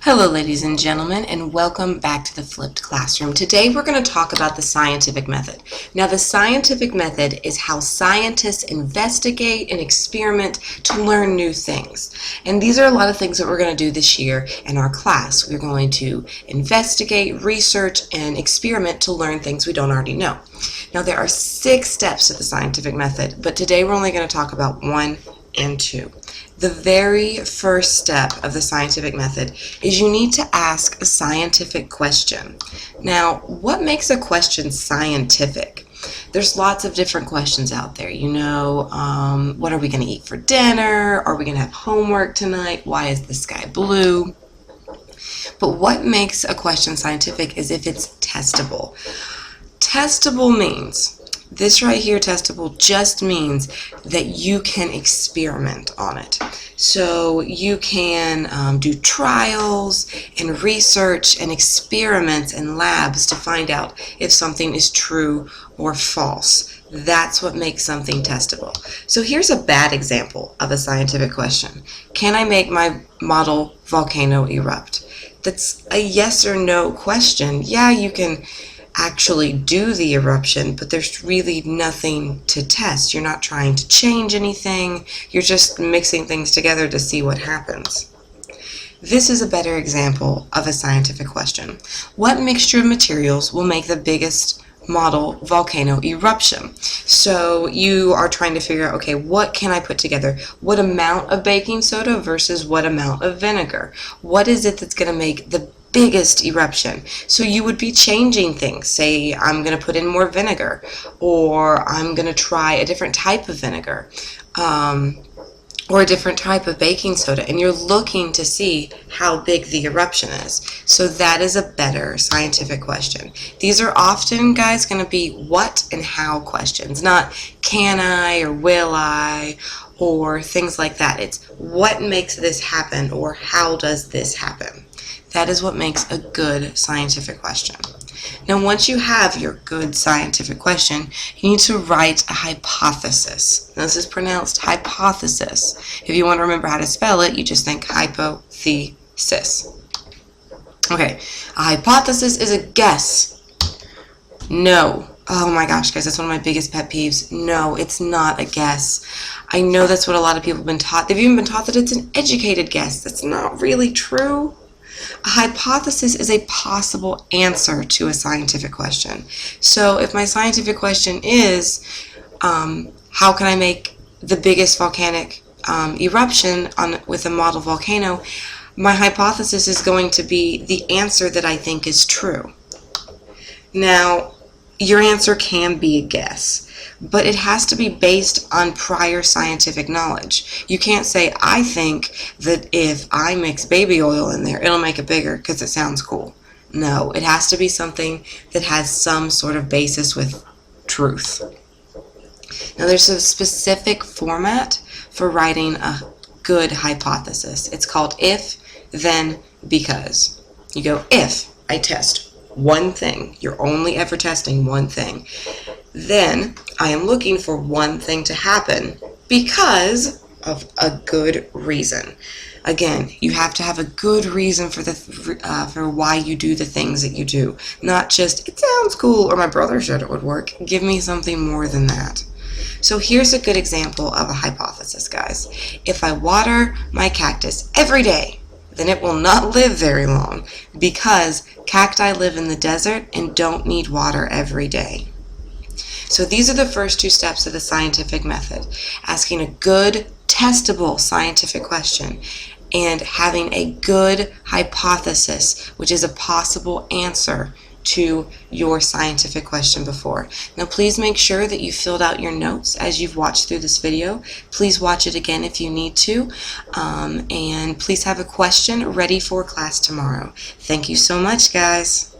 Hello ladies and gentlemen, and welcome back to the Flipped Classroom. Today we're going to talk about the scientific method. Now the scientific method is how scientists investigate and experiment to learn new things. And these are a lot of things that we're going to do this year in our class. We're going to investigate, research, and experiment to learn things we don't already know. Now there are 6 steps to the scientific method, but today we're only going to talk about 1 and 2. The very first step of the scientific method is you need to ask a scientific question. Now, what makes a question scientific? There's lots of different questions out there. What are we going to eat for dinner? Are we going to have homework tonight? Why is the sky blue? But what makes a question scientific is if it's testable. Testable means, this right here, testable, just means that you can experiment on it. So you can do trials and research and experiments in labs to find out if something is true or false. That's what makes something testable. So here's a bad example of a scientific question. Can I make my model volcano erupt? That's a yes or no question. Yeah, you can actually do the eruption, but there's really nothing to test. You're not trying to change anything. You're just mixing things together to see what happens. This is a better example of a scientific question. What mixture of materials will make the biggest model volcano eruption? So you are trying to figure out, okay, what can I put together? What amount of baking soda versus what amount of vinegar? What is it that's going to make the biggest eruption? So you would be changing things. Say, I'm going to put in more vinegar, or I'm going to try a different type of vinegar, or a different type of baking soda, and you're looking to see how big the eruption is. So that is a better scientific question. These are often, guys, going to be what and how questions, not can I or will I or things like that. It's what makes this happen, or how does this happen? That is what makes a good scientific question. Now, once you have your good scientific question, you need to write a hypothesis. Now, this is pronounced hypothesis. If you want to remember how to spell it, you just think hypothesis. Okay, a hypothesis is a guess. No. Oh my gosh, guys, that's one of my biggest pet peeves. No, it's not a guess. I know that's what a lot of people have been taught. They've even been taught that it's an educated guess. That's not really true. A hypothesis is a possible answer to a scientific question. So if my scientific question is, how can I make the biggest volcanic eruption with a model volcano, my hypothesis is going to be the answer that I think is true. Now, your answer can be a guess, but it has to be based on prior scientific knowledge. You can't say, I think that if I mix baby oil in there, it'll make it bigger because it sounds cool. No, it has to be something that has some sort of basis with truth. Now, there's a specific format for writing a good hypothesis. It's called if, then, because. You go, if I test one thing, you're only ever testing one thing, then I am looking for one thing to happen because of a good reason. Again, you have to have a good reason for why you do the things that you do, not just it sounds cool or my brother said it would work. Give me something more than that. So here's a good example of a hypothesis, guys. If I water my cactus every day, then it will not live very long because cacti live in the desert and don't need water every day. So these are the first 2 steps of the scientific method: asking a good, testable scientific question and having a good hypothesis, which is a possible answer to your scientific question before. Now please make sure that you filled out your notes as you've watched through this video. Please watch it again if you need to, and please have a question ready for class tomorrow. Thank you so much, guys.